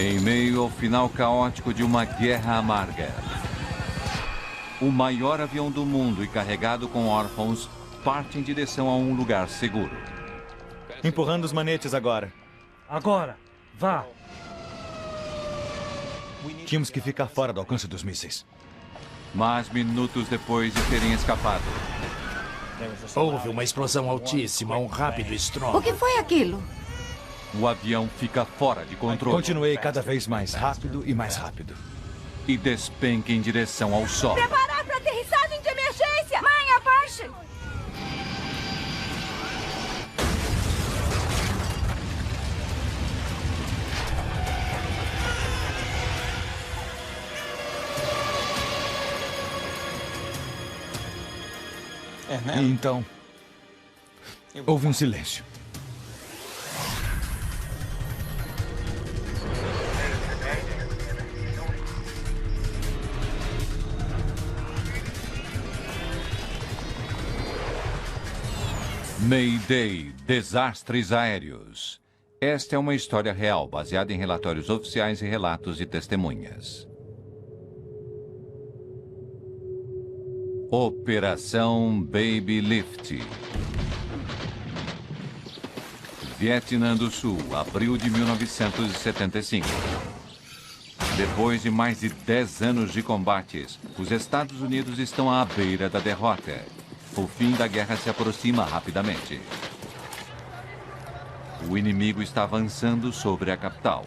Em meio ao final caótico de uma guerra amarga, o maior avião do mundo e carregado com órfãos parte em direção a um lugar seguro. Empurrando os manetes agora. Agora, vá. Tínhamos que ficar fora do alcance dos mísseis. Mas minutos depois de terem escapado, Houve uma explosão altíssima, um rápido estrondo. O que foi aquilo? o avião fica fora de controle Continuei cada vez mais rápido e mais rápido. e despenca em direção ao sol. Preparar para aterrissagem de emergência! Mãe, abaixe! E então, houve um silêncio. Mayday, desastres aéreos. Esta é uma história real, baseada em relatórios oficiais e relatos de testemunhas. Operação Baby Lift. Vietnã do Sul, abril de 1975. Depois de mais de 10 anos de combates, os Estados Unidos estão à beira da derrota. O fim da guerra se aproxima rapidamente. O inimigo está avançando sobre a capital.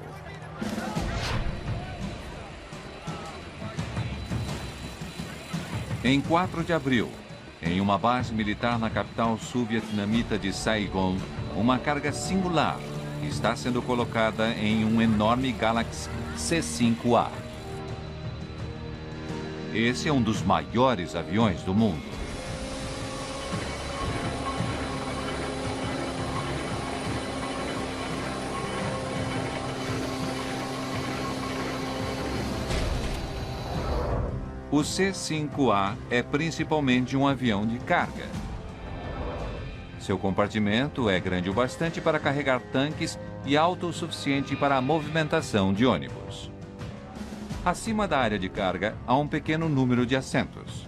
Em 4 de abril, em uma base militar na capital sul-vietnamita de Saigon, uma carga singular está sendo colocada em um enorme Galaxy C-5A. Esse é um dos maiores aviões do mundo. O C-5A é principalmente um avião de carga. Seu compartimento é grande o bastante para carregar tanques e alto o suficiente para a movimentação de ônibus. Acima da área de carga, há um pequeno número de assentos.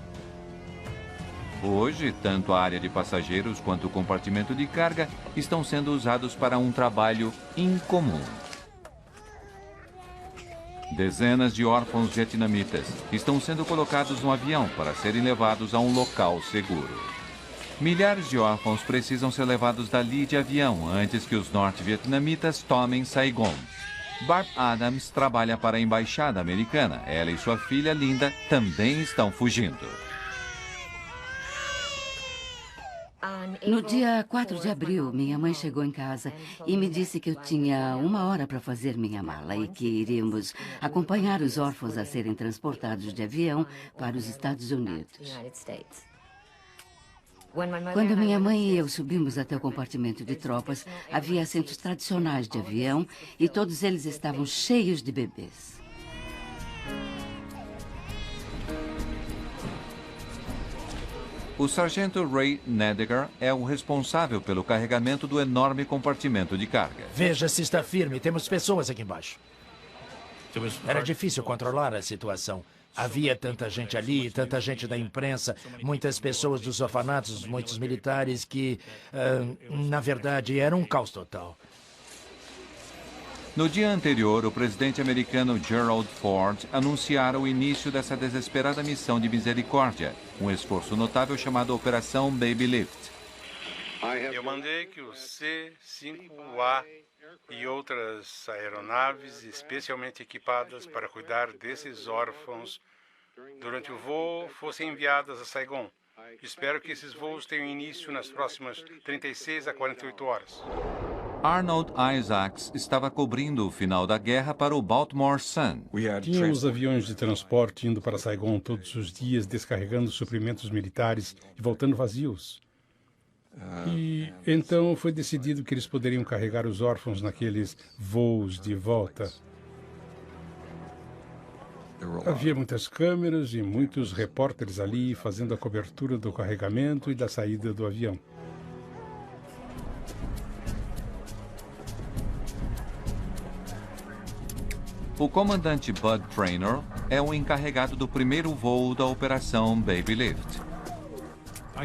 Hoje, tanto a área de passageiros quanto o compartimento de carga estão sendo usados para um trabalho incomum. Dezenas de órfãos vietnamitas estão sendo colocados no avião para serem levados a um local seguro. Milhares de órfãos precisam ser levados dali de avião antes que os norte-vietnamitas tomem Saigon. Barb Adams trabalha para a embaixada americana. Ela e sua filha Linda também estão fugindo. No dia 4 de abril, minha mãe chegou em casa e me disse que eu tinha 1 hora para fazer minha mala e que iríamos acompanhar os órfãos a serem transportados de avião para os Estados Unidos. Quando minha mãe e eu subimos até o compartimento de tropas, havia assentos tradicionais de avião e todos eles estavam cheios de bebês. O sargento Ray Nedegar é o responsável pelo carregamento do enorme compartimento de carga. Veja se está firme. Temos pessoas aqui embaixo. Era difícil controlar a situação. Havia tanta gente ali, tanta gente da imprensa, muitas pessoas dos orfanatos, muitos militares que, na verdade, era um caos total. No dia anterior, o presidente americano Gerald Ford anunciara o início dessa desesperada missão de misericórdia, um esforço notável chamado Operação Baby Lift. Eu mandei que o C-5A e outras aeronaves especialmente equipadas para cuidar desses órfãos durante o voo fossem enviadas a Saigon. Espero que esses voos tenham início nas próximas 36 a 48 horas. Arnold Isaacs estava cobrindo o final da guerra para o Baltimore Sun. Tínhamos aviões de transporte indo para Saigon todos os dias, descarregando suprimentos militares e voltando vazios. E então foi decidido que eles poderiam carregar os órfãos naqueles voos de volta. Havia muitas câmeras e muitos repórteres ali fazendo a cobertura do carregamento e da saída do avião. O comandante Bud Traynor é o encarregado do primeiro voo da Operação Baby Lift.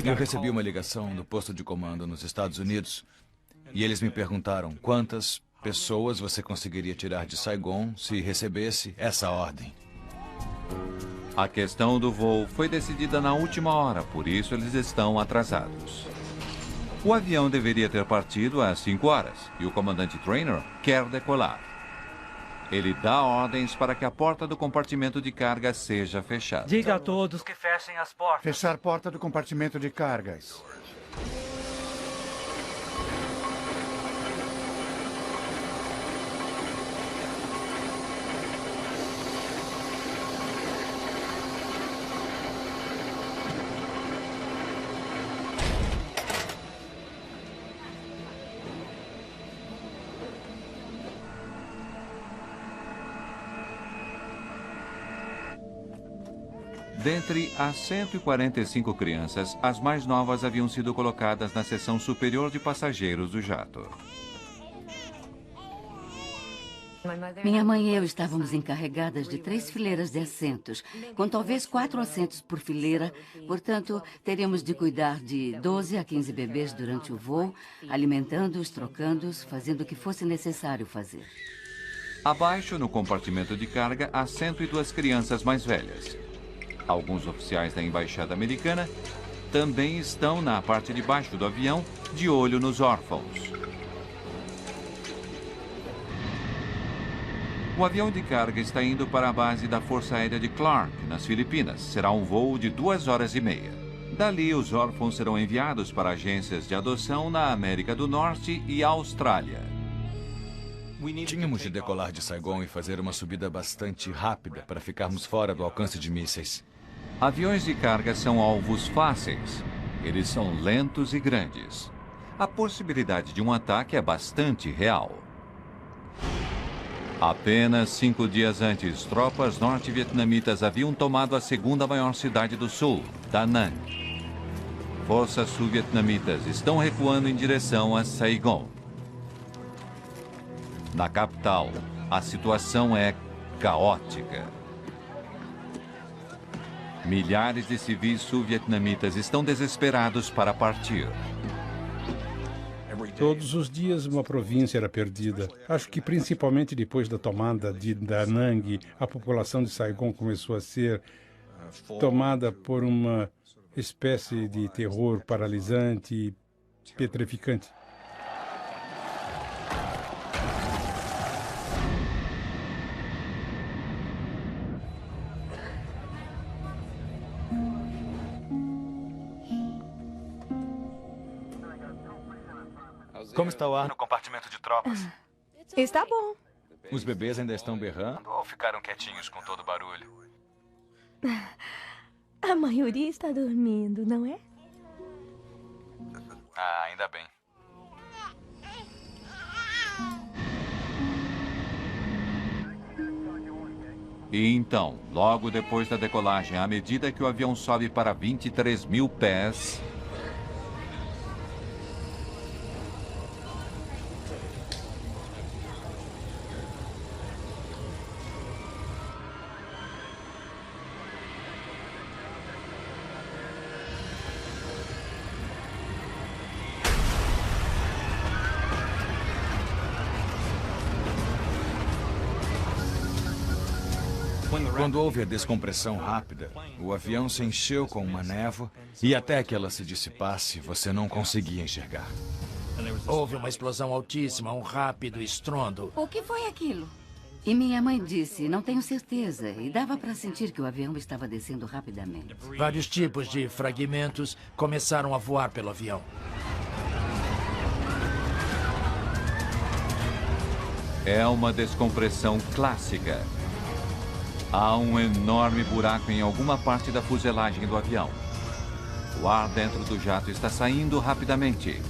Eu recebi uma ligação do posto de comando nos Estados Unidos e eles me perguntaram quantas pessoas você conseguiria tirar de Saigon se recebesse essa ordem. A questão do voo foi decidida na última hora, por isso eles estão atrasados. O avião deveria ter partido às 5 horas e o comandante Traynor quer decolar. Ele dá ordens para que a porta do compartimento de carga seja fechada. Diga a todos que fechem as portas. Fechar porta do compartimento de cargas. Dentre as 145 crianças, as mais novas haviam sido colocadas na seção superior de passageiros do jato. Minha mãe e eu estávamos encarregadas de 3 fileiras de assentos, com talvez 4 assentos por fileira. Portanto, teríamos de cuidar de 12 a 15 bebês durante o voo, alimentando-os, trocando-os, fazendo o que fosse necessário fazer. Abaixo, no compartimento de carga, há 102 crianças mais velhas. Alguns oficiais da embaixada americana também estão na parte de baixo do avião, de olho nos órfãos. O avião de carga está indo para a base da Força Aérea de Clark, nas Filipinas. Será um voo de 2 horas e meia. Dali, os órfãos serão enviados para agências de adoção na América do Norte e Austrália. Tínhamos de decolar de Saigon e fazer uma subida bastante rápida para ficarmos fora do alcance de mísseis. Aviões de carga são alvos fáceis. Eles são lentos e grandes. A possibilidade de um ataque é bastante real. Apenas 5 dias antes, tropas norte-vietnamitas haviam tomado a segunda maior cidade do sul, Da Nang. Forças sul-vietnamitas estão recuando em direção a Saigon. Na capital, a situação é caótica. Milhares de civis sul-vietnamitas estão desesperados para partir. Todos os dias uma província era perdida. Acho que principalmente depois da tomada de Da Nang, a população de Saigon começou a ser tomada por uma espécie de terror paralisante e petrificante. Como está o ar no compartimento de tropas? Está bom. Os bebês ainda estão berrando ou ficaram quietinhos com todo o barulho? A maioria está dormindo, não é? Ah, ainda bem. E então, logo depois da decolagem, à medida que o avião sobe para 23 mil pés... Quando houve a descompressão rápida, o avião se encheu com uma névoa e até que ela se dissipasse, você não conseguia enxergar. Houve uma explosão altíssima, um rápido estrondo. O que foi aquilo? E minha mãe disse, não tenho certeza, e dava para sentir que o avião estava descendo rapidamente. Vários tipos de fragmentos começaram a voar pelo avião. É uma descompressão clássica. Há um enorme buraco em alguma parte da fuselagem do avião. O ar dentro do jato está saindo rapidamente.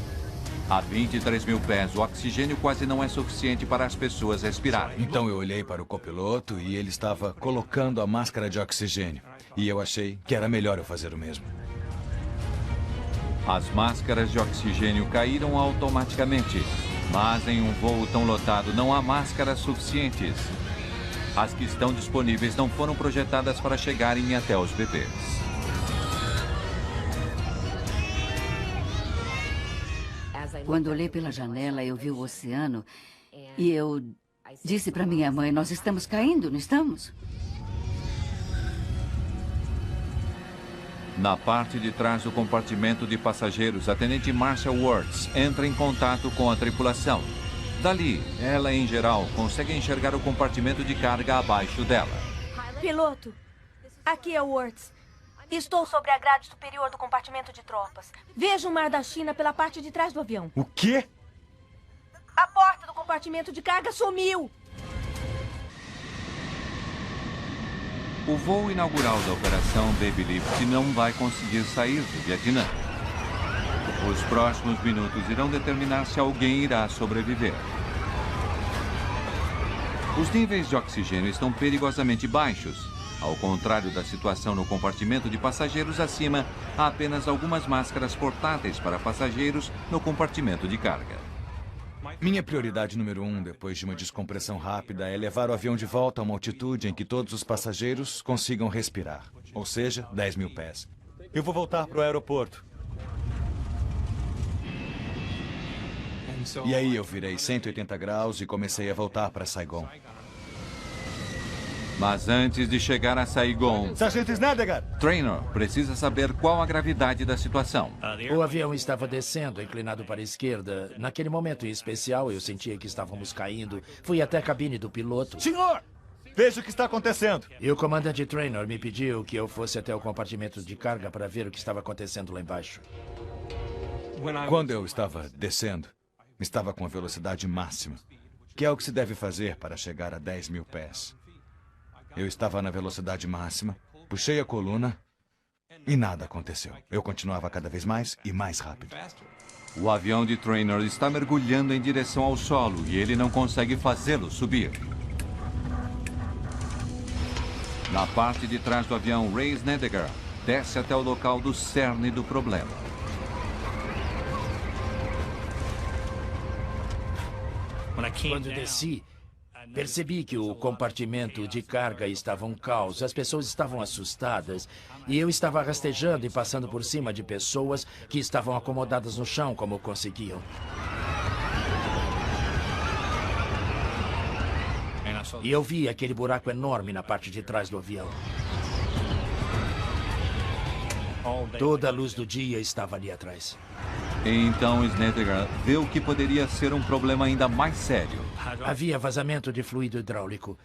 A 23 mil pés, o oxigênio quase não é suficiente para as pessoas respirarem. Então eu olhei para o copiloto e ele estava colocando a máscara de oxigênio. E eu achei que era melhor eu fazer o mesmo. As máscaras de oxigênio caíram automaticamente. Mas em um voo tão lotado não há máscaras suficientes. As que estão disponíveis não foram projetadas para chegarem até os bebês. Quando olhei pela janela, eu vi o oceano e eu disse para minha mãe, nós estamos caindo, não estamos? Na parte de trás do compartimento de passageiros, a tenente Marcia Words entra em contato com a tripulação. Dali, ela em geral consegue enxergar o compartimento de carga abaixo dela. Piloto, aqui é o Words. Estou sobre a grade superior do compartimento de tropas. Vejo o Mar da China pela parte de trás do avião. O quê? A porta do compartimento de carga sumiu. O voo inaugural da Operação Baby Lift não vai conseguir sair do Vietnã. Os próximos minutos irão determinar se alguém irá sobreviver. Os níveis de oxigênio estão perigosamente baixos. Ao contrário da situação no compartimento de passageiros acima, há apenas algumas máscaras portáteis para passageiros no compartimento de carga. Minha prioridade número 1, depois de uma descompressão rápida, é levar o avião de volta a uma altitude em que todos os passageiros consigam respirar. Ou seja, 10 mil pés. Eu vou voltar para o aeroporto. E aí eu virei 180 graus e comecei a voltar para Saigon. Mas antes de chegar a Saigon, Sargento Snedeker! Traynor precisa saber qual a gravidade da situação. O avião estava descendo, inclinado para a esquerda. Naquele momento em especial, eu sentia que estávamos caindo. Fui até a cabine do piloto. Senhor! Veja o que está acontecendo. E o comandante Traynor me pediu que eu fosse até o compartimento de carga para ver o que estava acontecendo lá embaixo. Quando eu estava descendo, estava com a velocidade máxima, que é o que se deve fazer para chegar a 10 mil pés. Eu estava na velocidade máxima, puxei a coluna e nada aconteceu. Eu continuava cada vez mais e mais rápido. O avião de Traynor está mergulhando em direção ao solo e ele não consegue fazê-lo subir. Na parte de trás do avião, Ray Snedeker desce até o local do cerne do problema. Quando desci, percebi que o compartimento de carga estava um caos. As pessoas estavam assustadas e eu estava rastejando e passando por cima de pessoas que estavam acomodadas no chão como conseguiam. E eu vi aquele buraco enorme na parte de trás do avião. Toda a luz do dia estava ali atrás. Então Snedeker vê o que poderia ser um problema ainda mais sério. Havia vazamento de fluido hidráulico.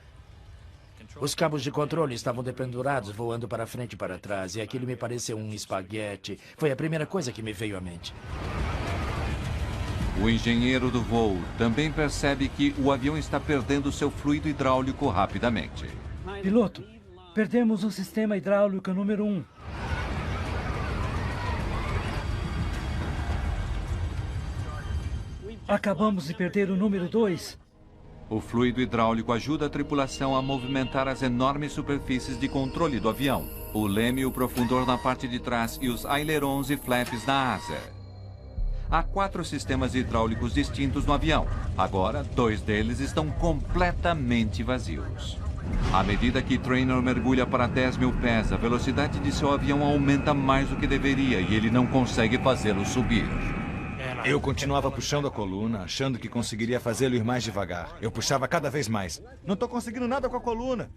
Os cabos de controle estavam dependurados, voando para frente e para trás, e aquilo me pareceu um espaguete. Foi a primeira coisa que me veio à mente. O engenheiro do voo também percebe que o avião está perdendo seu fluido hidráulico rapidamente. Piloto, perdemos o sistema hidráulico número 1. Acabamos de perder o número 2. O fluido hidráulico ajuda a tripulação a movimentar as enormes superfícies de controle do avião, o leme e o profundor na parte de trás e os ailerons e flaps na asa. Há 4 sistemas hidráulicos distintos no avião. Agora, 2 deles estão completamente vazios. À medida que Traynor mergulha para 10 mil pés, a velocidade de seu avião aumenta mais do que deveria e ele não consegue fazê-lo subir. Eu continuava puxando a coluna, achando que conseguiria fazê-lo ir mais devagar. Eu puxava cada vez mais. Não estou conseguindo nada com a coluna.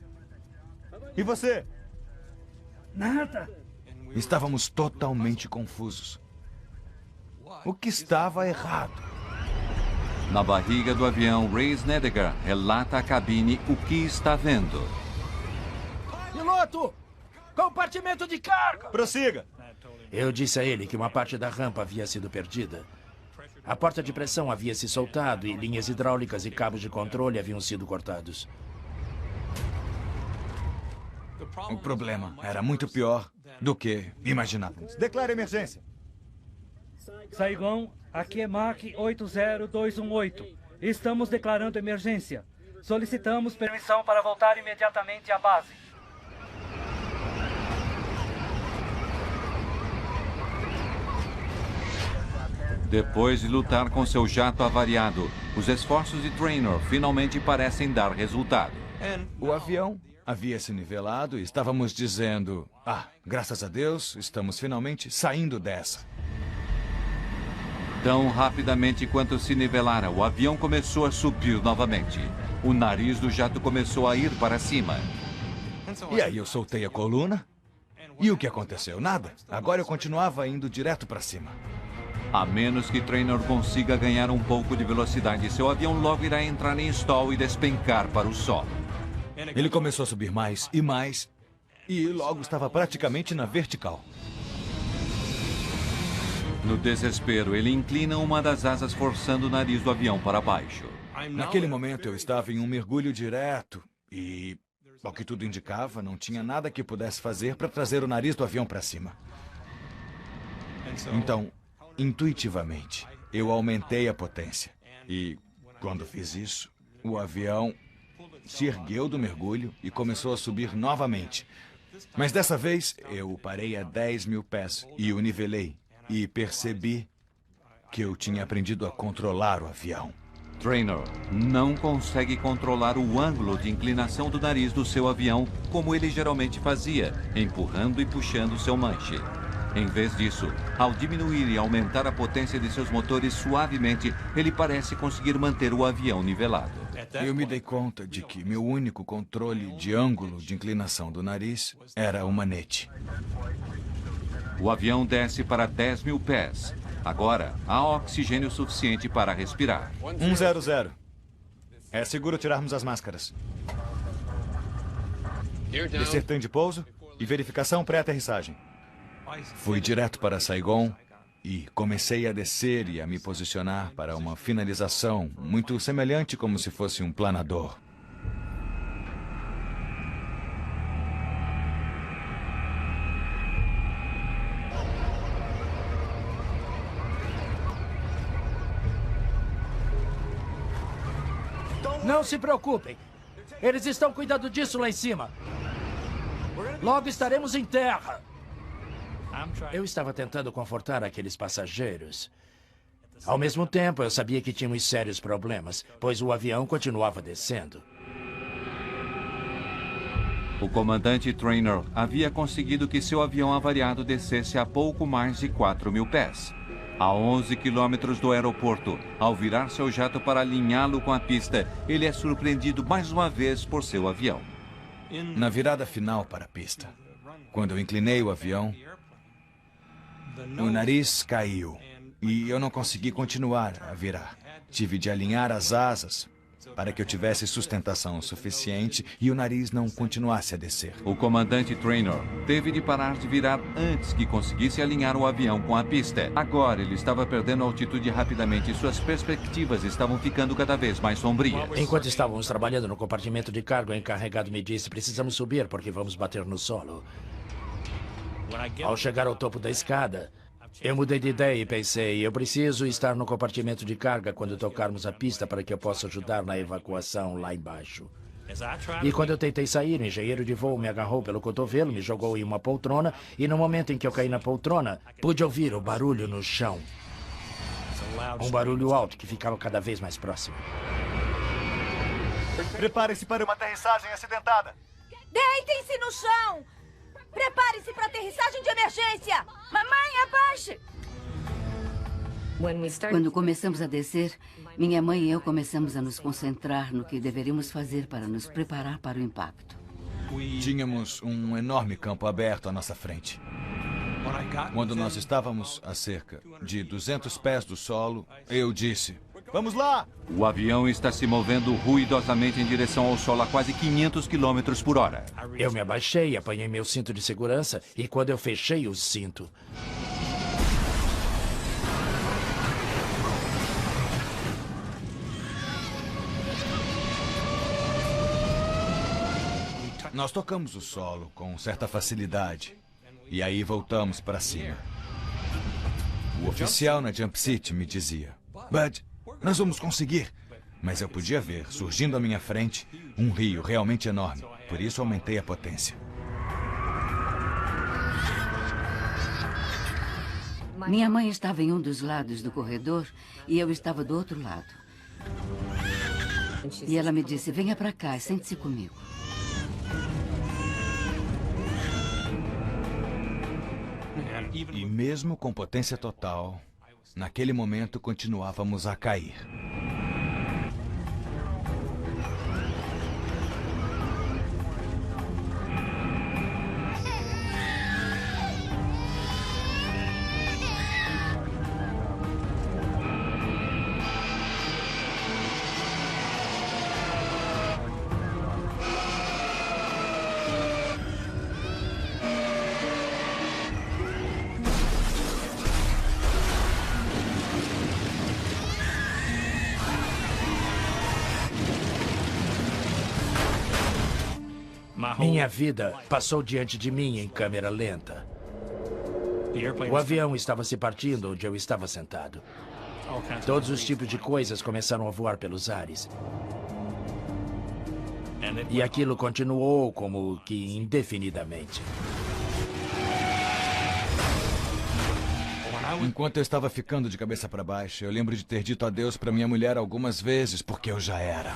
E você? Nada. Estávamos totalmente confusos. O que estava errado? Na barriga do avião, Ray Snedeker relata à cabine o que está vendo. Piloto! Compartimento de carga! Prossiga! Eu disse a ele que uma parte da rampa havia sido perdida. A porta de pressão havia se soltado e linhas hidráulicas e cabos de controle haviam sido cortados. O problema era muito pior do que imaginávamos. Declare emergência. Saigon, aqui é Mach 80218. Estamos declarando emergência. Solicitamos permissão para voltar imediatamente à base. Depois de lutar com seu jato avariado, os esforços de Traynor finalmente parecem dar resultado. O avião havia se nivelado e estávamos dizendo: graças a Deus, estamos finalmente saindo dessa. Tão rapidamente quanto se nivelara, o avião começou a subir novamente. O nariz do jato começou a ir para cima. E aí eu soltei a coluna. E o que aconteceu? Nada. Agora eu continuava indo direto para cima. A menos que Traynor consiga ganhar um pouco de velocidade, seu avião logo irá entrar em stall e despencar para o solo. Ele começou a subir mais, e logo estava praticamente na vertical. No desespero, ele inclina uma das asas, forçando o nariz do avião para baixo. Naquele momento, eu estava em um mergulho direto e, ao que tudo indicava, não tinha nada que pudesse fazer para trazer o nariz do avião para cima. Então, intuitivamente, eu aumentei a potência. E, quando fiz isso, o avião se ergueu do mergulho e começou a subir novamente. Mas dessa vez, eu o parei a 10.000 pés e o nivelei. E percebi que eu tinha aprendido a controlar o avião. Traynor não consegue controlar o ângulo de inclinação do nariz do seu avião como ele geralmente fazia, empurrando e puxando seu manche. Em vez disso, ao diminuir e aumentar a potência de seus motores suavemente, ele parece conseguir manter o avião nivelado. Eu me dei conta de que meu único controle de ângulo de inclinação do nariz era o manete. O avião desce para 10.000 pés. Agora, há oxigênio suficiente para respirar. 100. É seguro tirarmos as máscaras. Descer trem de pouso e verificação pré-aterrissagem. Fui direto para Saigon e comecei a descer e a me posicionar para uma finalização muito semelhante como se fosse um planador. Não se preocupem. Eles estão cuidando disso lá em cima. Logo estaremos em terra. Eu estava tentando confortar aqueles passageiros. Ao mesmo tempo, eu sabia que tínhamos sérios problemas, pois o avião continuava descendo. O comandante Traynor havia conseguido que seu avião avariado descesse a pouco mais de 4.000 pés. A 11 quilômetros do aeroporto, ao virar seu jato para alinhá-lo com a pista, ele é surpreendido mais uma vez por seu avião. Na virada final para a pista, quando eu inclinei o avião, o nariz caiu e eu não consegui continuar a virar. Tive de alinhar as asas para que eu tivesse sustentação suficiente e o nariz não continuasse a descer. O comandante Traynor teve de parar de virar antes que conseguisse alinhar o avião com a pista. Agora ele estava perdendo altitude rapidamente e suas perspectivas estavam ficando cada vez mais sombrias. Enquanto estávamos trabalhando no compartimento de carga, o encarregado me disse: precisamos subir porque vamos bater no solo. Ao chegar ao topo da escada, eu mudei de ideia e pensei: eu preciso estar no compartimento de carga quando tocarmos a pista para que eu possa ajudar na evacuação lá embaixo. E quando eu tentei sair, o engenheiro de voo me agarrou pelo cotovelo, me jogou em uma poltrona e no momento em que eu caí na poltrona, pude ouvir o barulho no chão. Um barulho alto que ficava cada vez mais próximo. Prepare-se para uma aterrissagem acidentada. Deitem-se no chão! Prepare-se para aterrissagem de emergência! Mamãe, abaixe! Quando começamos a descer, minha mãe e eu começamos a nos concentrar no que deveríamos fazer para nos preparar para o impacto. Tínhamos um enorme campo aberto à nossa frente. Quando nós estávamos a cerca de 200 pés do solo, eu disse: vamos lá! O avião está se movendo ruidosamente em direção ao solo a quase 500 km por hora. Eu me abaixei, apanhei meu cinto de segurança e quando eu fechei o cinto... Nós tocamos o solo com certa facilidade. E aí voltamos para cima. O oficial na Jump Seat me dizia: Bud, nós vamos conseguir. Mas eu podia ver, surgindo à minha frente, um rio realmente enorme. Por isso aumentei a potência. Minha mãe estava em um dos lados do corredor e eu estava do outro lado. E ela me disse, venha pra cá, sente-se comigo. E mesmo com potência total, naquele momento continuávamos a cair. Minha vida passou diante de mim em câmera lenta. O avião estava se partindo onde eu estava sentado. Todos os tipos de coisas começaram a voar pelos ares. E aquilo continuou como que indefinidamente. Enquanto eu estava ficando de cabeça para baixo, eu lembro de ter dito adeus para minha mulher algumas vezes, porque eu já era.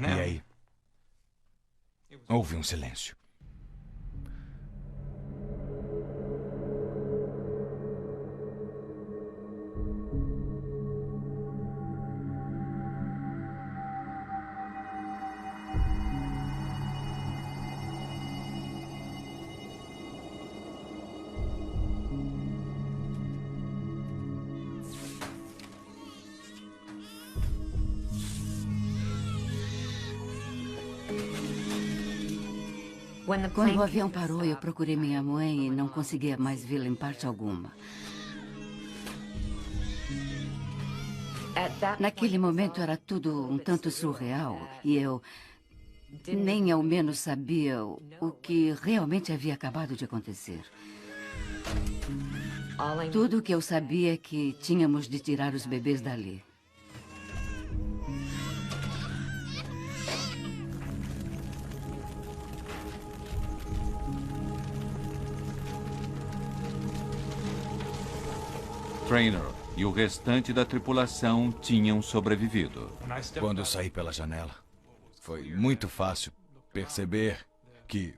E aí? Houve um silêncio. Quando o avião parou, eu procurei minha mãe e não conseguia mais vê-la em parte alguma. Naquele momento era tudo um tanto surreal e eu nem ao menos sabia o que realmente havia acabado de acontecer. Tudo o que eu sabia é que tínhamos de tirar os bebês dali. Traynor e o restante da tripulação tinham sobrevivido. Quando eu saí pela janela, foi muito fácil perceber que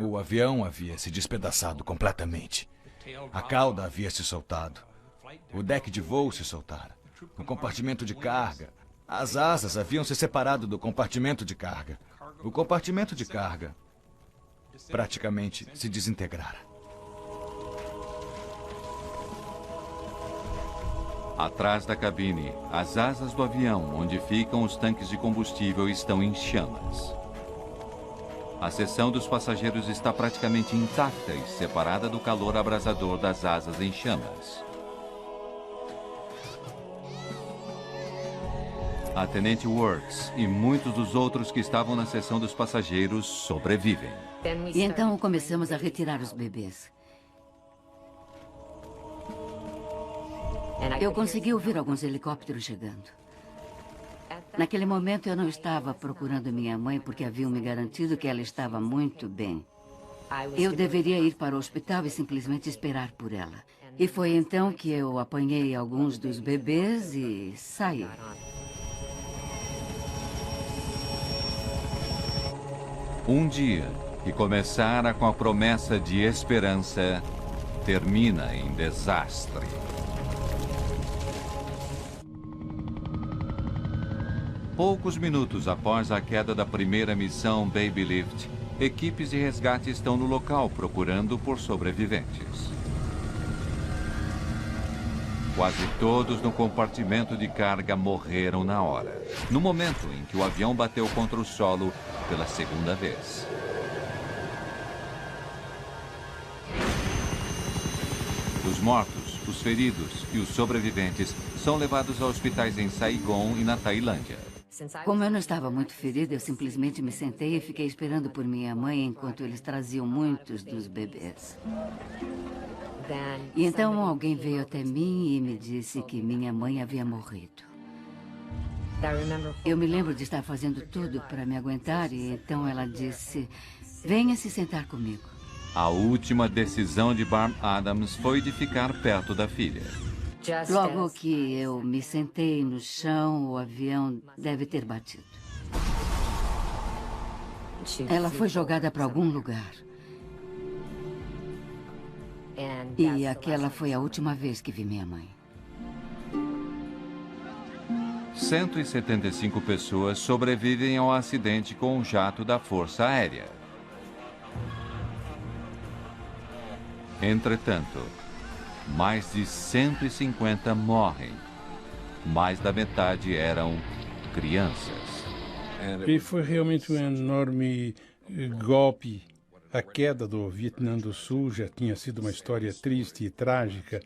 o avião havia se despedaçado completamente. A cauda havia se soltado. O deck de voo se soltara. O compartimento de carga. As asas haviam se separado do compartimento de carga. O compartimento de carga praticamente se desintegrara. Atrás da cabine, as asas do avião, onde ficam os tanques de combustível, estão em chamas. A seção dos passageiros está praticamente intacta e separada do calor abrasador das asas em chamas. A Tenente Wirtz e muitos dos outros que estavam na seção dos passageiros sobrevivem. E então começamos a retirar os bebês. Eu consegui ouvir alguns helicópteros chegando. Naquele momento eu não estava procurando minha mãe porque haviam me garantido que ela estava muito bem. Eu deveria ir para o hospital e simplesmente esperar por ela. E foi então que eu apanhei alguns dos bebês e saí. Um dia que começara com a promessa de esperança, termina em desastre. Poucos minutos após a queda da primeira missão Baby Lift, equipes de resgate estão no local procurando por sobreviventes. Quase todos no compartimento de carga morreram na hora, no momento em que o avião bateu contra o solo pela segunda vez. Os mortos, os feridos e os sobreviventes são levados a hospitais em Saigon e na Tailândia. Como eu não estava muito ferida, eu simplesmente me sentei e fiquei esperando por minha mãe enquanto eles traziam muitos dos bebês. E então alguém veio até mim e me disse que minha mãe havia morrido. Eu me lembro de estar fazendo tudo para me aguentar e então ela disse, Venha se sentar comigo. A última decisão de Barb Adams foi de ficar perto da filha. Logo que eu me sentei no chão, o avião deve ter batido. Ela foi jogada para algum lugar. E aquela foi a última vez que vi minha mãe. 175 pessoas sobrevivem ao acidente com um jato da Força Aérea. Entretanto, mais de 150 morrem. Mais da metade eram crianças. E foi realmente um enorme golpe. A queda do Vietnã do Sul já tinha sido uma história triste e trágica.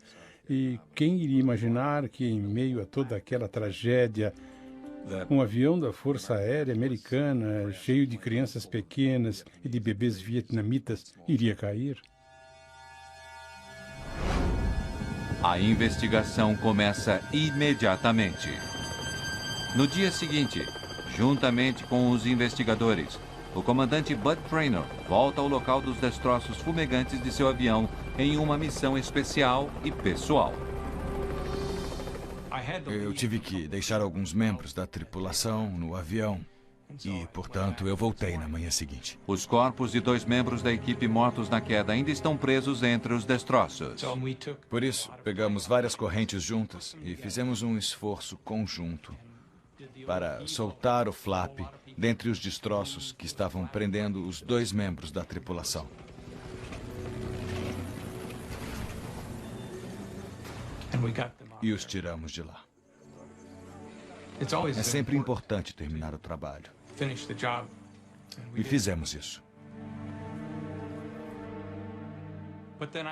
E quem iria imaginar que, em meio a toda aquela tragédia, um avião da Força Aérea Americana, cheio de crianças pequenas e de bebês vietnamitas, iria cair? A investigação começa imediatamente. No dia seguinte, juntamente com os investigadores, o comandante Bud Traynor volta ao local dos destroços fumegantes de seu avião em uma missão especial e pessoal. Eu tive que deixar alguns membros da tripulação no avião e, portanto, eu voltei na manhã seguinte. Os corpos de 2 membros da equipe mortos na queda ainda estão presos entre os destroços. Por isso, pegamos várias correntes juntas e fizemos um esforço conjunto para soltar o flap dentre os destroços que estavam prendendo os 2 membros da tripulação. E os tiramos de lá. É sempre importante terminar o trabalho. E fizemos isso.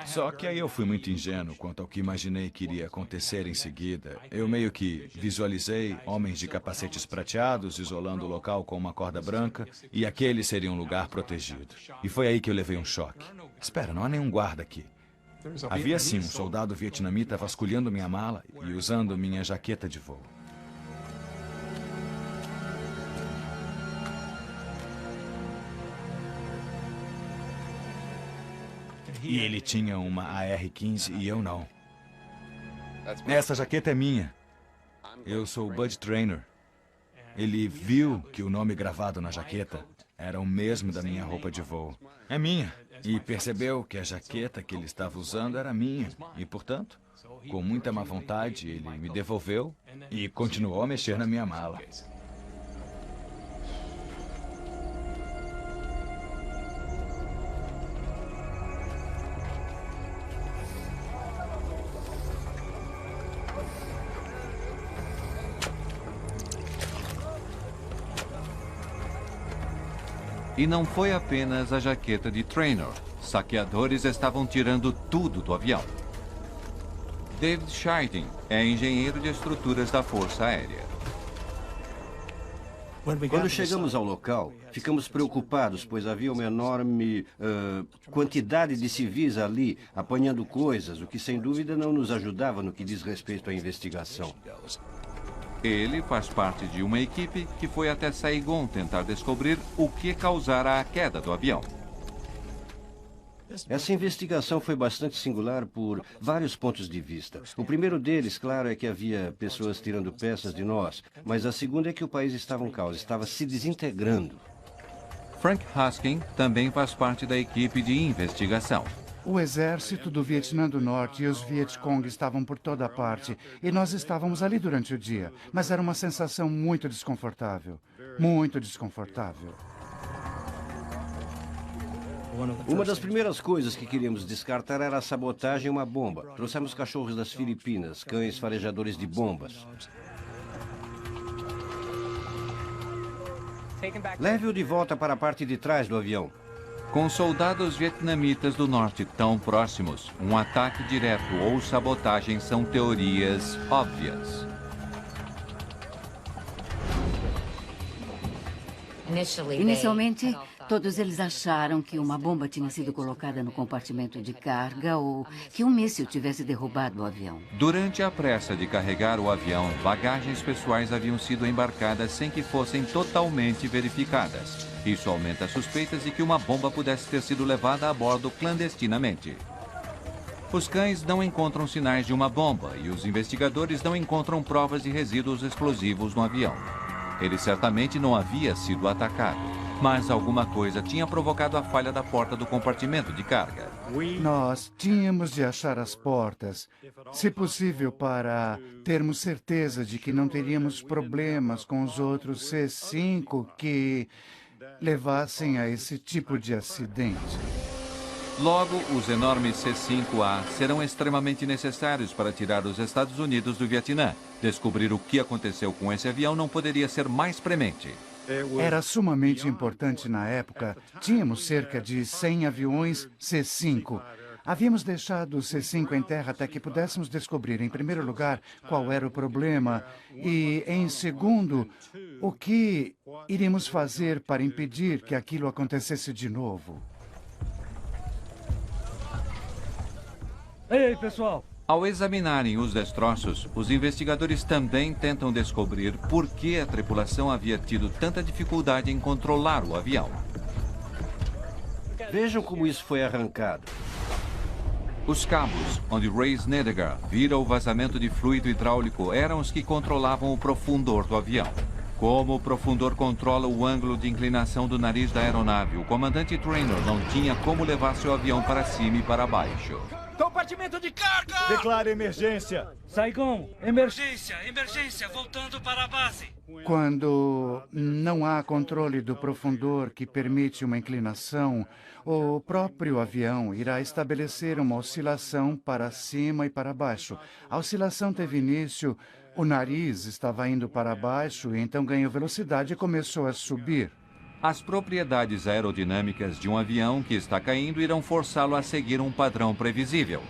Só que aí eu fui muito ingênuo quanto ao que imaginei que iria acontecer em seguida. Eu meio que visualizei homens de capacetes prateados isolando o local com uma corda branca e aquele seria um lugar protegido. E foi aí que eu levei um choque. Espera, não há nenhum guarda aqui. Havia sim um soldado vietnamita vasculhando minha mala e usando minha jaqueta de voo. E ele tinha uma AR-15 e eu não. Essa jaqueta é minha. Eu sou o Bud Traynor. Ele viu que o nome gravado na jaqueta era o mesmo da minha roupa de voo. É minha. E percebeu que a jaqueta que ele estava usando era minha. E, portanto, com muita má vontade, ele me devolveu e continuou a mexer na minha mala. E não foi apenas a jaqueta de Traynor. Saqueadores estavam tirando tudo do avião. David Scheiding é engenheiro de estruturas da Força Aérea. Quando chegamos ao local, ficamos preocupados, pois havia uma enorme quantidade de civis ali, apanhando coisas, o que sem dúvida não nos ajudava no que diz respeito à investigação. Ele faz parte de uma equipe que foi até Saigon tentar descobrir o que causara a queda do avião. Essa investigação foi bastante singular por vários pontos de vista. O primeiro deles, claro, é que havia pessoas tirando peças de nós, mas a segunda é que o país estava em caos, estava se desintegrando. Frank Husking também faz parte da equipe de investigação. O exército do Vietnã do Norte e os Vietcong estavam por toda parte, e nós estávamos ali durante o dia, mas era uma sensação muito desconfortável. Muito desconfortável. Uma das primeiras coisas que queríamos descartar era a sabotagem e uma bomba. Trouxemos cachorros das Filipinas, cães farejadores de bombas. Leve-o de volta para a parte de trás do avião. Com soldados vietnamitas do norte tão próximos, um ataque direto ou sabotagem são teorias óbvias. Inicialmente, Todos eles acharam que uma bomba tinha sido colocada no compartimento de carga ou que um míssil tivesse derrubado o avião. Durante a pressa de carregar o avião, bagagens pessoais haviam sido embarcadas sem que fossem totalmente verificadas. Isso aumenta as suspeitas de que uma bomba pudesse ter sido levada a bordo clandestinamente. Os cães não encontram sinais de uma bomba e os investigadores não encontram provas de resíduos explosivos no avião. Ele certamente não havia sido atacado, mas alguma coisa tinha provocado a falha da porta do compartimento de carga. Nós tínhamos de achar as portas, se possível, para termos certeza de que não teríamos problemas com os outros C-5 que levassem a esse tipo de acidente. Logo, os enormes C-5A serão extremamente necessários para tirar os Estados Unidos do Vietnã. Descobrir o que aconteceu com esse avião não poderia ser mais premente. Era sumamente importante na época. Tínhamos cerca de 100 aviões C-5. Havíamos deixado o C-5 em terra até que pudéssemos descobrir, em primeiro lugar, qual era o problema e, em segundo, o que iríamos fazer para impedir que aquilo acontecesse de novo. Ei, pessoal! Ao examinarem os destroços, os investigadores também tentam descobrir por que a tripulação havia tido tanta dificuldade em controlar o avião. Vejam como isso foi arrancado. Os cabos, onde Ray Snedeker vira o vazamento de fluido hidráulico, eram os que controlavam o profundor do avião. Como o profundor controla o ângulo de inclinação do nariz da aeronave, o comandante Traynor não tinha como levar seu avião para cima e para baixo. Compartimento de carga! Declare emergência! Saigon, emergência, emergência, voltando para a base. Quando não há controle do profundor que permite uma inclinação, o próprio avião irá estabelecer uma oscilação para cima e para baixo. A oscilação teve início, o nariz estava indo para baixo, e então ganhou velocidade e começou a subir. As propriedades aerodinâmicas de um avião que está caindo irão forçá-lo a seguir um padrão previsível.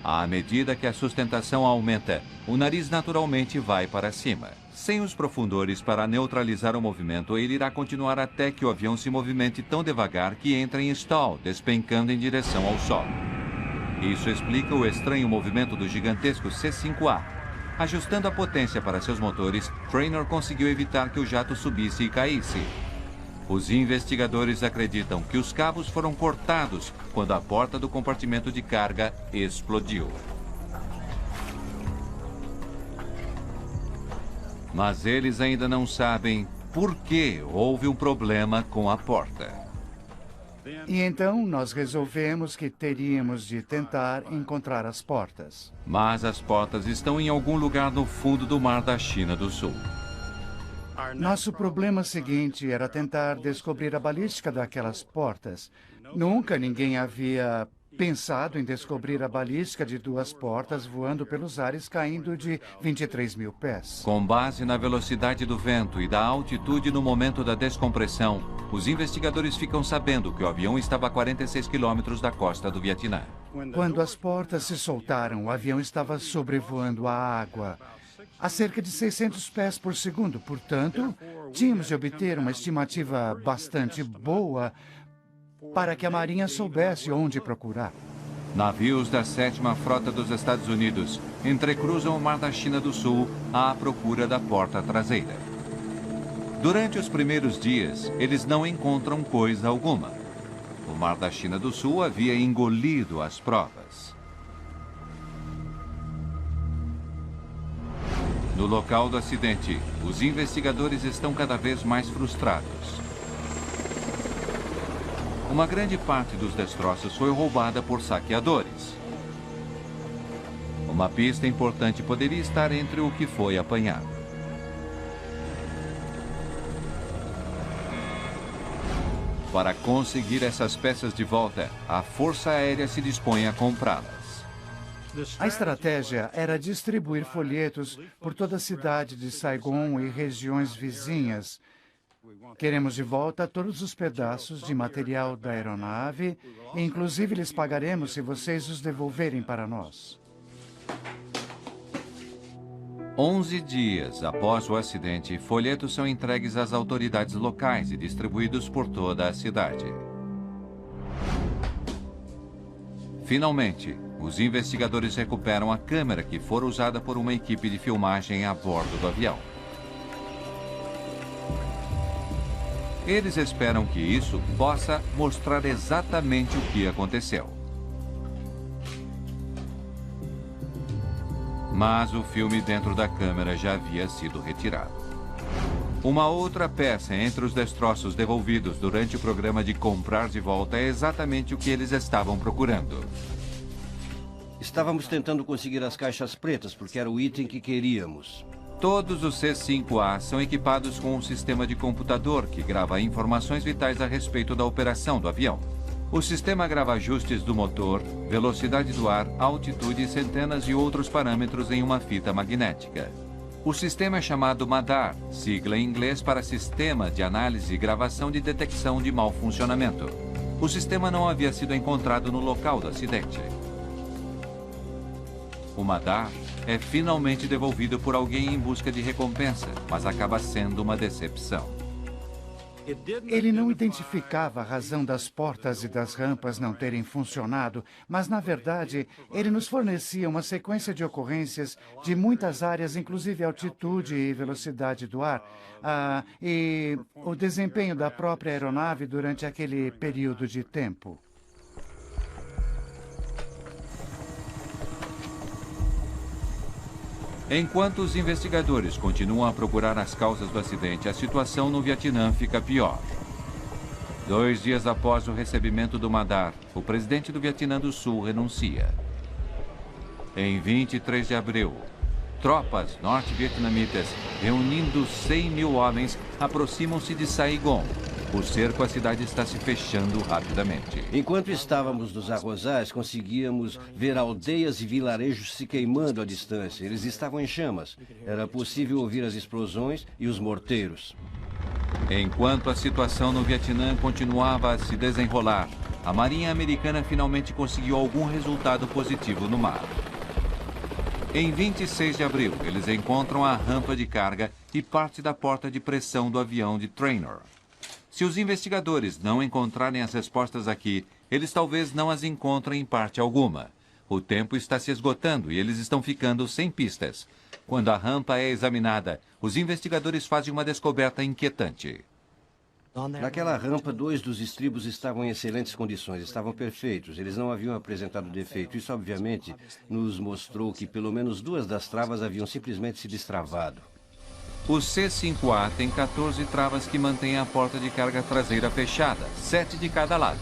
À medida que a sustentação aumenta, o nariz naturalmente vai para cima. Sem os profundores para neutralizar o movimento, ele irá continuar até que o avião se movimente tão devagar que entre em stall, despencando em direção ao solo. Isso explica o estranho movimento do gigantesco C-5A. Ajustando a potência para seus motores, Traynor conseguiu evitar que o jato subisse e caísse. Os investigadores acreditam que os cabos foram cortados quando a porta do compartimento de carga explodiu. Mas eles ainda não sabem por que houve um problema com a porta. E então nós resolvemos que teríamos de tentar encontrar as portas. Mas as portas estão em algum lugar no fundo do mar da China do Sul. Nosso problema seguinte era tentar descobrir a balística daquelas portas. Nunca ninguém havia pensado em descobrir a balística de duas portas voando pelos ares caindo de 23 mil pés. Com base na velocidade do vento e da altitude no momento da descompressão, os investigadores ficam sabendo que o avião estava a 46 quilômetros da costa do Vietnã. Quando as portas se soltaram, o avião estava sobrevoando a água a cerca de 600 pés por segundo. Portanto, tínhamos de obter uma estimativa bastante boa para que a Marinha soubesse onde procurar. Navios da 7ª Frota dos Estados Unidos entrecruzam o Mar da China do Sul à procura da porta traseira. Durante os primeiros dias, eles não encontram coisa alguma. O Mar da China do Sul havia engolido as provas. No local do acidente, os investigadores estão cada vez mais frustrados. Uma grande parte dos destroços foi roubada por saqueadores. Uma pista importante poderia estar entre o que foi apanhado. Para conseguir essas peças de volta, a Força Aérea se dispõe a comprá-las. A estratégia era distribuir folhetos por toda a cidade de Saigon e regiões vizinhas. Queremos de volta todos os pedaços de material da aeronave e, inclusive, lhes pagaremos se vocês os devolverem para nós. 11 dias após o acidente, folhetos são entregues às autoridades locais e distribuídos por toda a cidade. Finalmente, os investigadores recuperam a câmera que fora usada por uma equipe de filmagem a bordo do avião. Eles esperam que isso possa mostrar exatamente o que aconteceu. Mas o filme dentro da câmera já havia sido retirado. Uma outra peça entre os destroços devolvidos durante o programa de comprar de volta é exatamente o que eles estavam procurando. Estávamos tentando conseguir as caixas pretas, porque era o item que queríamos. Todos os C-5A são equipados com um sistema de computador que grava informações vitais a respeito da operação do avião. O sistema grava ajustes do motor, velocidade do ar, altitude e centenas de outros parâmetros em uma fita magnética. O sistema é chamado MADAR, sigla em inglês para Sistema de Análise e Gravação de Detecção de Mau Funcionamento. O sistema não havia sido encontrado no local do acidente. O MADAR é finalmente devolvido por alguém em busca de recompensa, mas acaba sendo uma decepção. Ele não identificava a razão das portas e das rampas não terem funcionado, mas, na verdade, ele nos fornecia uma sequência de ocorrências de muitas áreas, inclusive altitude e velocidade do ar, e o desempenho da própria aeronave durante aquele período de tempo. Enquanto os investigadores continuam a procurar as causas do acidente, a situação no Vietnã fica pior. 2 dias após o recebimento do MADAR, o presidente do Vietnã do Sul renuncia. Em 23 de abril, tropas norte-vietnamitas, reunindo 100 mil homens, aproximam-se de Saigon. O cerco à cidade está se fechando rapidamente. Enquanto estávamos nos arrozais, conseguíamos ver aldeias e vilarejos se queimando à distância. Eles estavam em chamas. Era possível ouvir as explosões e os morteiros. Enquanto a situação no Vietnã continuava a se desenrolar, a Marinha Americana finalmente conseguiu algum resultado positivo no mar. Em 26 de abril, eles encontram a rampa de carga e parte da porta de pressão do avião de Trainer. Se os investigadores não encontrarem as respostas aqui, eles talvez não as encontrem em parte alguma. O tempo está se esgotando e eles estão ficando sem pistas. Quando a rampa é examinada, os investigadores fazem uma descoberta inquietante. Naquela rampa, 2 dos estribos estavam em excelentes condições, estavam perfeitos, eles não haviam apresentado defeito. Isso, obviamente, nos mostrou que pelo menos 2 das travas haviam simplesmente se destravado. O C-5A tem 14 travas que mantêm a porta de carga traseira fechada, 7 de cada lado.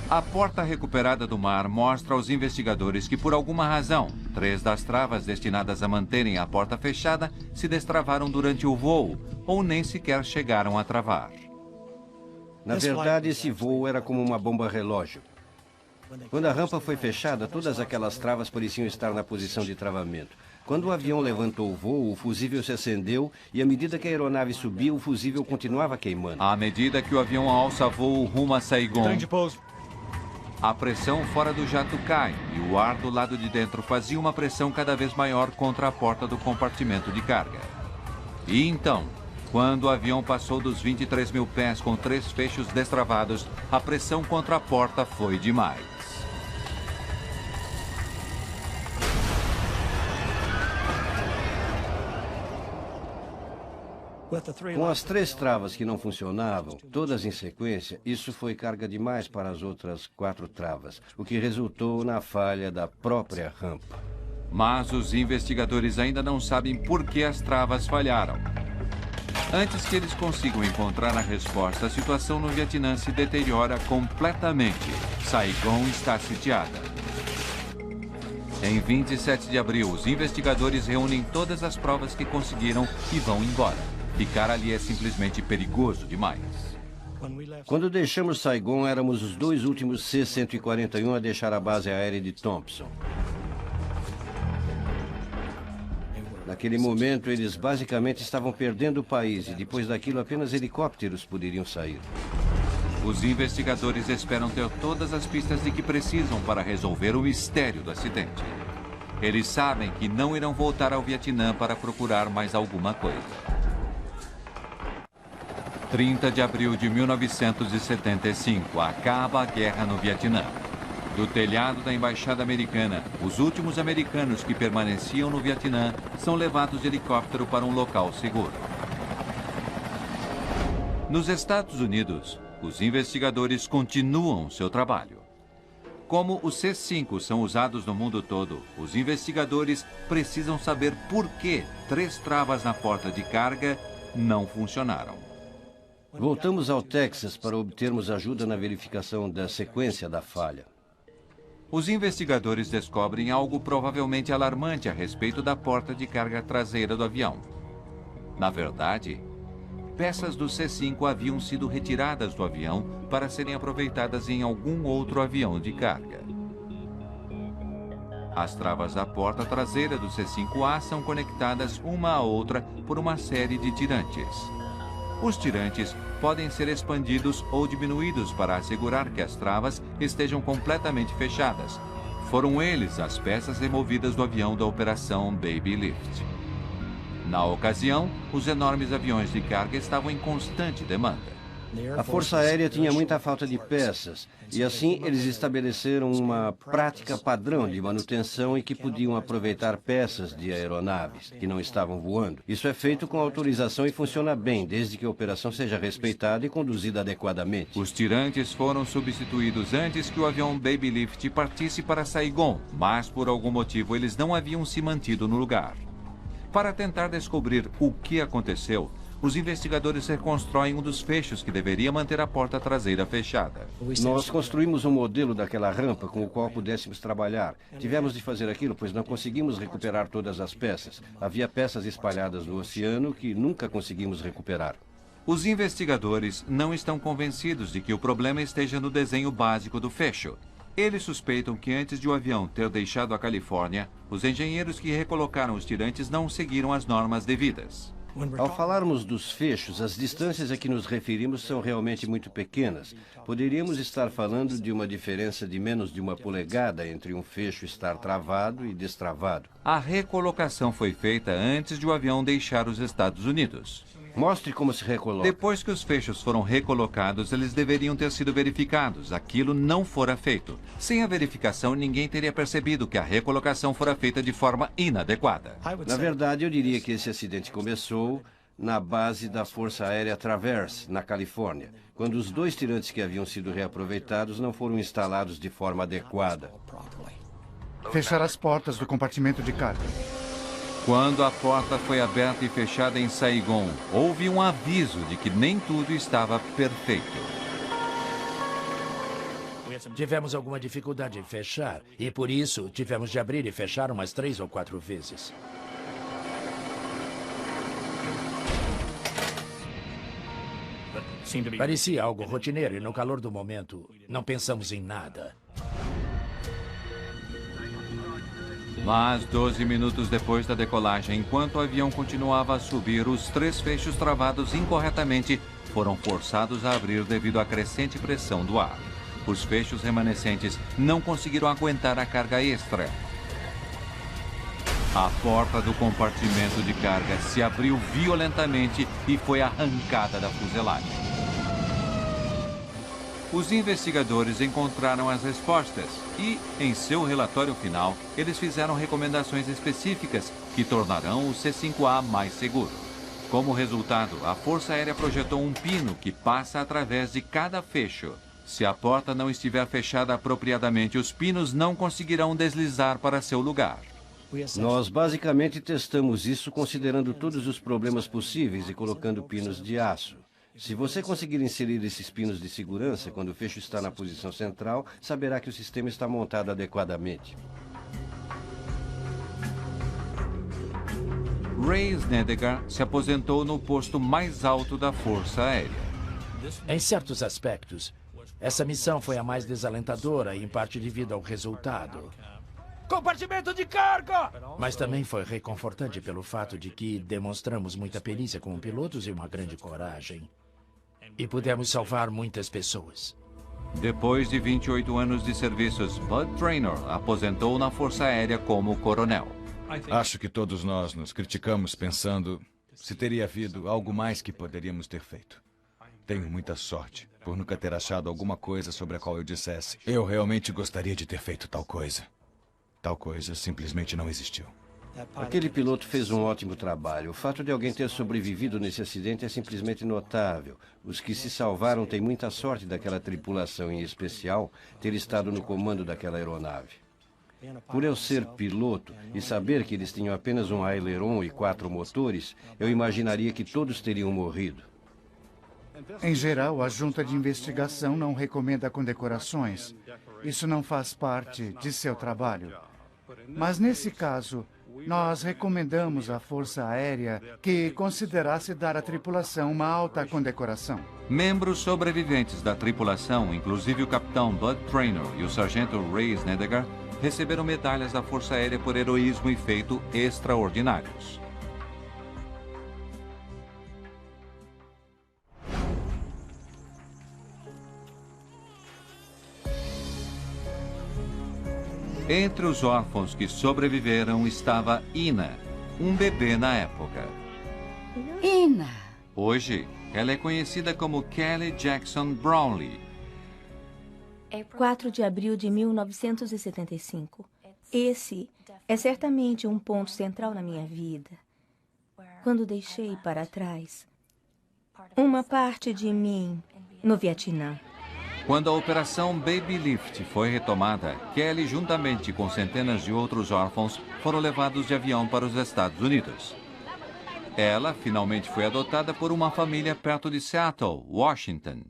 A porta recuperada do mar mostra aos investigadores que, por alguma razão, 3 das travas destinadas a manterem a porta fechada se destravaram durante o voo ou nem sequer chegaram a travar. Na verdade, esse voo era como uma bomba relógio. Quando a rampa foi fechada, todas aquelas travas pareciam estar na posição de travamento. Quando o avião levantou o voo, o fusível se acendeu e, à medida que a aeronave subia, o fusível continuava queimando. À medida que o avião alça voo rumo a Saigon, a pressão fora do jato cai e o ar do lado de dentro fazia uma pressão cada vez maior contra a porta do compartimento de carga. E então, quando o avião passou dos 23 mil pés com 3 fechos destravados, a pressão contra a porta foi demais. Com as 3 travas que não funcionavam, todas em sequência, isso foi carga demais para as outras 4 travas, o que resultou na falha da própria rampa. Mas os investigadores ainda não sabem por que as travas falharam. Antes que eles consigam encontrar a resposta, a situação no Vietnã se deteriora completamente. Saigon está sitiada. Em 27 de abril, os investigadores reúnem todas as provas que conseguiram e vão embora. Ficar ali é simplesmente perigoso demais. Quando deixamos Saigon, éramos os 2 últimos C-141 a deixar a base aérea de Thompson. Naquele momento, eles basicamente estavam perdendo o país e depois daquilo apenas helicópteros poderiam sair. Os investigadores esperam ter todas as pistas de que precisam para resolver o mistério do acidente. Eles sabem que não irão voltar ao Vietnã para procurar mais alguma coisa. 30 de abril de 1975, acaba a guerra no Vietnã. Do telhado da embaixada americana, os últimos americanos que permaneciam no Vietnã são levados de helicóptero para um local seguro. Nos Estados Unidos, os investigadores continuam seu trabalho. Como os C-5 são usados no mundo todo, os investigadores precisam saber por que 3 travas na porta de carga não funcionaram. Voltamos ao Texas para obtermos ajuda na verificação da sequência da falha. Os investigadores descobrem algo provavelmente alarmante a respeito da porta de carga traseira do avião. Na verdade, peças do C-5 haviam sido retiradas do avião para serem aproveitadas em algum outro avião de carga. As travas da porta traseira do C-5A são conectadas uma à outra por uma série de tirantes. Os tirantes podem ser expandidos ou diminuídos para assegurar que as travas estejam completamente fechadas. Foram eles as peças removidas do avião da Operação Baby Lift. Na ocasião, os enormes aviões de carga estavam em constante demanda. A Força Aérea tinha muita falta de peças, e assim eles estabeleceram uma prática padrão de manutenção em que podiam aproveitar peças de aeronaves que não estavam voando. Isso é feito com autorização e funciona bem, desde que a operação seja respeitada e conduzida adequadamente. Os tirantes foram substituídos antes que o avião Baby Lift partisse para Saigon, mas por algum motivo eles não haviam se mantido no lugar. Para tentar descobrir o que aconteceu, os investigadores reconstroem um dos fechos que deveria manter a porta traseira fechada. Nós construímos um modelo daquela rampa com o qual pudéssemos trabalhar. Tivemos de fazer aquilo, pois não conseguimos recuperar todas as peças. Havia peças espalhadas no oceano que nunca conseguimos recuperar. Os investigadores não estão convencidos de que o problema esteja no desenho básico do fecho. Eles suspeitam que antes de o avião ter deixado a Califórnia, os engenheiros que recolocaram os tirantes não seguiram as normas devidas. Ao falarmos dos fechos, as distâncias a que nos referimos são realmente muito pequenas. Poderíamos estar falando de uma diferença de menos de 1 polegada entre um fecho estar travado e destravado. A recolocação foi feita antes de o avião deixar os Estados Unidos. Mostre como se recoloca. Depois que os fechos foram recolocados, eles deveriam ter sido verificados. Aquilo não fora feito. Sem a verificação, ninguém teria percebido que a recolocação fora feita de forma inadequada. Na verdade, eu diria que esse acidente começou na base da Força Aérea Traverse, na Califórnia, quando os 2 tirantes que haviam sido reaproveitados não foram instalados de forma adequada. Fechar as portas do compartimento de carga. Quando a porta foi aberta e fechada em Saigon, houve um aviso de que nem tudo estava perfeito. Tivemos alguma dificuldade em fechar, e por isso tivemos de abrir e fechar umas 3 ou 4 vezes. Parecia algo rotineiro e no calor do momento não pensamos em nada. Mas 12 minutos depois da decolagem, enquanto o avião continuava a subir, os 3 fechos travados incorretamente foram forçados a abrir devido à crescente pressão do ar. Os fechos remanescentes não conseguiram aguentar a carga extra. A porta do compartimento de carga se abriu violentamente e foi arrancada da fuselagem. Os investigadores encontraram as respostas e, em seu relatório final, eles fizeram recomendações específicas que tornarão o C-5A mais seguro. Como resultado, a Força Aérea projetou um pino que passa através de cada fecho. Se a porta não estiver fechada apropriadamente, os pinos não conseguirão deslizar para seu lugar. Nós basicamente testamos isso considerando todos os problemas possíveis e colocando pinos de aço. Se você conseguir inserir esses pinos de segurança quando o fecho está na posição central, saberá que o sistema está montado adequadamente. Ray Snedeker se aposentou no posto mais alto da Força Aérea. Em certos aspectos, essa missão foi a mais desalentadora, em parte devido ao resultado. Compartimento de carga! Mas também foi reconfortante pelo fato de que demonstramos muita perícia como pilotos e uma grande coragem. E pudemos salvar muitas pessoas. Depois de 28 anos de serviços, Bud Traynor aposentou na Força Aérea como coronel. Acho que todos nós nos criticamos pensando se teria havido algo mais que poderíamos ter feito. Tenho muita sorte por nunca ter achado alguma coisa sobre a qual eu dissesse: eu realmente gostaria de ter feito tal coisa. Tal coisa simplesmente não existiu. Aquele piloto fez um ótimo trabalho. O fato de alguém ter sobrevivido nesse acidente é simplesmente notável. Os que se salvaram têm muita sorte daquela tripulação, em especial, ter estado no comando daquela aeronave. Por eu ser piloto e saber que eles tinham apenas um aileron e 4 motores, eu imaginaria que todos teriam morrido. Em geral, a junta de investigação não recomenda condecorações. Isso não faz parte de seu trabalho. Mas nesse caso, nós recomendamos à Força Aérea que considerasse dar à tripulação uma alta condecoração. Membros sobreviventes da tripulação, inclusive o capitão Bud Traynor e o sargento Ray Snedeker, receberam medalhas da Força Aérea por heroísmo e feito extraordinários. Entre os órfãos que sobreviveram estava Ina, um bebê na época. Ina! Hoje, ela é conhecida como Kelly Jackson Brownlee. 4 de abril de 1975. Esse é certamente um ponto central na minha vida. Quando deixei para trás uma parte de mim no Vietnã. Quando a Operação Baby Lift foi retomada, Kelly, juntamente com centenas de outros órfãos, foram levados de avião para os Estados Unidos. Ela finalmente foi adotada por uma família perto de Seattle, Washington.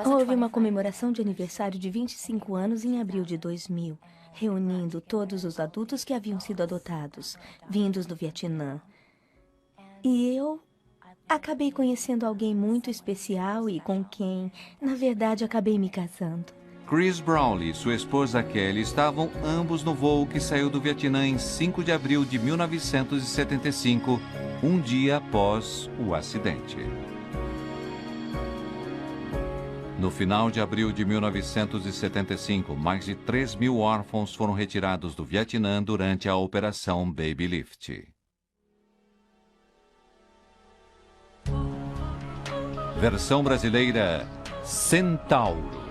Houve uma comemoração de aniversário de 25 anos em abril de 2000, reunindo todos os adultos que haviam sido adotados, vindos do Vietnã. E eu acabei conhecendo alguém muito especial e com quem, na verdade, acabei me casando. Chris Brownlee e sua esposa Kelly estavam ambos no voo que saiu do Vietnã em 5 de abril de 1975, um dia após o acidente. No final de abril de 1975, mais de 3.000 órfãos foram retirados do Vietnã durante a Operação Baby Lift. Versão brasileira: Centauro.